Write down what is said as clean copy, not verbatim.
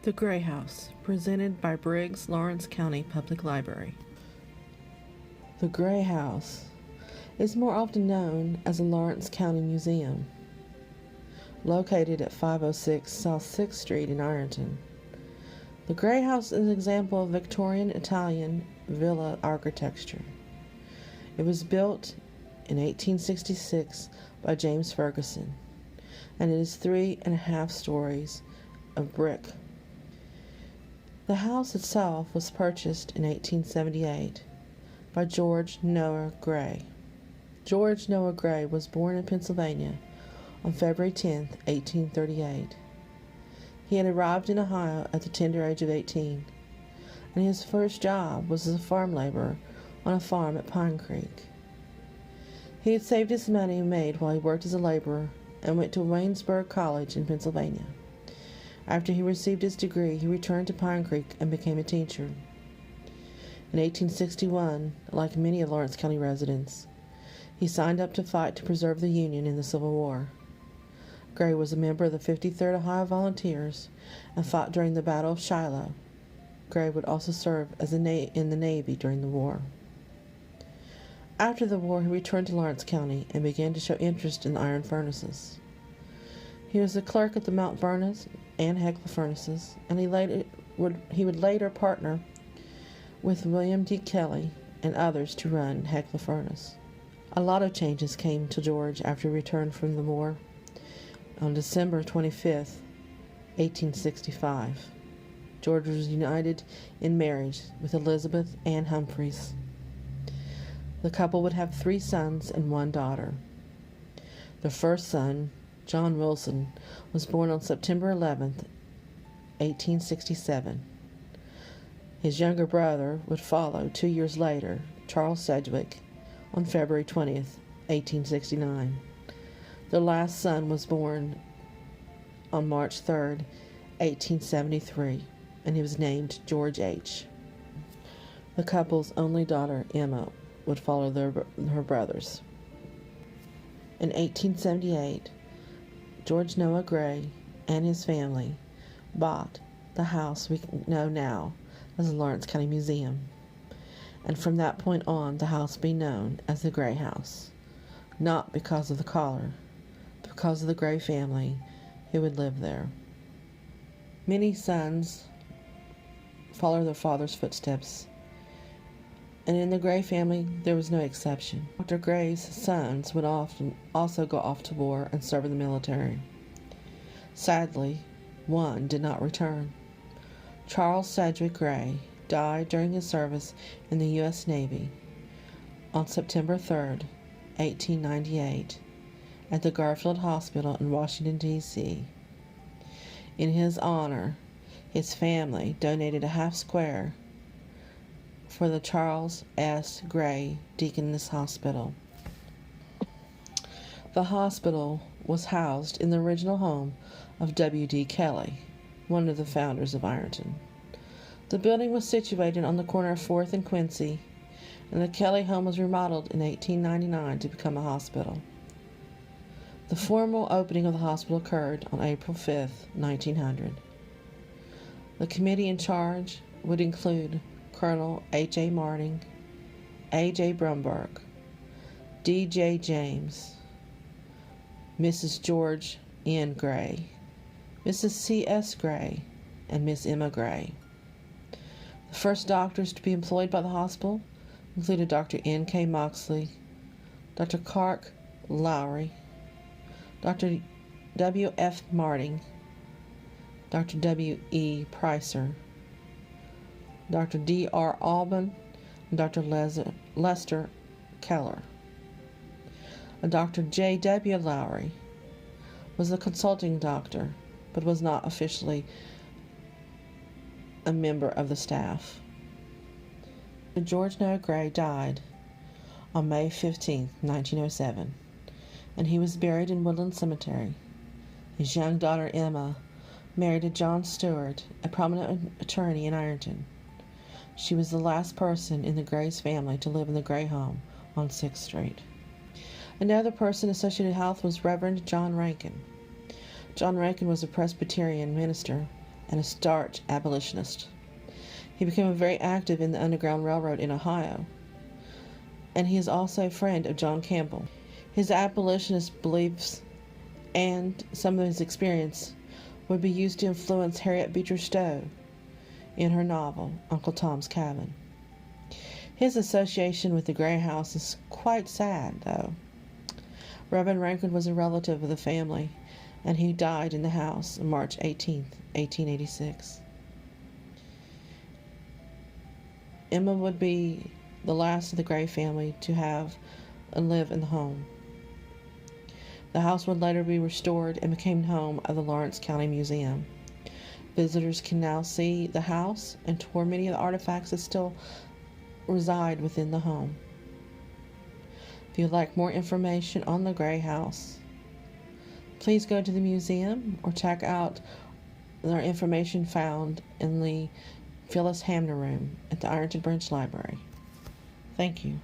The Gray House, presented by Briggs, Lawrence County Public Library. The Gray House is more often known as the Lawrence County Museum, located at 506 South 6th Street in Ironton. The Gray House is an example of Victorian Italian villa architecture. It was built in 1866 by James Ferguson, and it is 3.5 stories of brick. The house itself was purchased in 1878 by George Noah Gray. George Noah Gray was born in Pennsylvania on February 10, 1838. He had arrived in Ohio at the tender age of 18, and his first job was as a farm laborer on a farm at Pine Creek. He had saved his money made while he worked as a laborer and went to Waynesburg College in Pennsylvania. After he received his degree, he returned to Pine Creek and became a teacher. In 1861, like many of Lawrence County residents, he signed up to fight to preserve the Union in the Civil War. Gray was a member of the 53rd Ohio Volunteers and fought during the Battle of Shiloh. Gray would also serve as in the Navy during the war. After the war, he returned to Lawrence County and began to show interest in the iron furnaces. He was a clerk at the Mount Vernon and Hecla furnaces, and he would later partner with William D. Kelly and others to run Hecla furnace. A lot of changes came to George after he returned from the war. On December 25, 1865, George was united in marriage with Elizabeth Ann Humphreys. The couple would have 3 sons and 1 daughter. The first son, John Wilson, was born on September 11, 1867. His younger brother would follow 2 years later, Charles Sedgwick, on February 20th, 1869. The last son was born on March 3rd, 1873, and he was named George H. The couple's only daughter, Emma, would follow her brothers. In 1878, George Noah Gray and his family bought the house we know now as the Lawrence County Museum, and from that point on, the house be known as the Gray House, not because of the collar, but because of the Gray family who would live there. Many sons follow their father's footsteps, and in the Gray family there was no exception. Dr. Gray's sons would often also go off to war and serve in the military. Sadly, one did not return. Charles Sedgwick Gray died during his service in the U.S. Navy on September 3rd, 1898, at the Garfield Hospital in Washington, D.C. In his honor, his family donated a half square for the Charles S. Gray Deaconess Hospital. The hospital was housed in the original home of W.D. Kelly, one of the founders of Ironton. The building was situated on the corner of 4th and Quincy, and the Kelly home was remodeled in 1899 to become a hospital. The formal opening of the hospital occurred on April 5, 1900. The committee in charge would include Colonel H.A. Marting, A.J. Brumberg, D.J. James, Mrs. George N. Gray, Mrs. C.S. Gray, and Miss Emma Gray. The first doctors to be employed by the hospital included Dr. N.K. Moxley, Dr. Clark Lowry, Dr. W.F. Marting, Dr. W.E. Pricer, Dr. D.R. Alban, and Dr. Lester Keller. Dr. J.W. Lowry was a consulting doctor, but was not officially a member of the staff. George Noah Gray died on May 15, 1907, and he was buried in Woodland Cemetery. His young daughter Emma married a John Stewart, a prominent attorney in Ironton. She was the last person in the Gray's family to live in the Gray home on 6th Street. Another person associated with health was Reverend John Rankin. John Rankin was a Presbyterian minister and a staunch abolitionist. He became very active in the Underground Railroad in Ohio, and he is also a friend of John Campbell. His abolitionist beliefs and some of his experience would be used to influence Harriet Beecher Stowe in her novel, Uncle Tom's Cabin. His association with the Gray House is quite sad, though. Reverend Rankin was a relative of the family, and he died in the house on March 18th, 1886. Emma would be the last of the Gray family to have and live in the home. The house would later be restored and became home of the Lawrence County Museum. Visitors can now see the house and tour many of the artifacts that still reside within the home. If you'd like more information on the Gray House, please go to the museum or check out our information found in the Phyllis Hamner Room at the Ironton Branch Library. Thank you.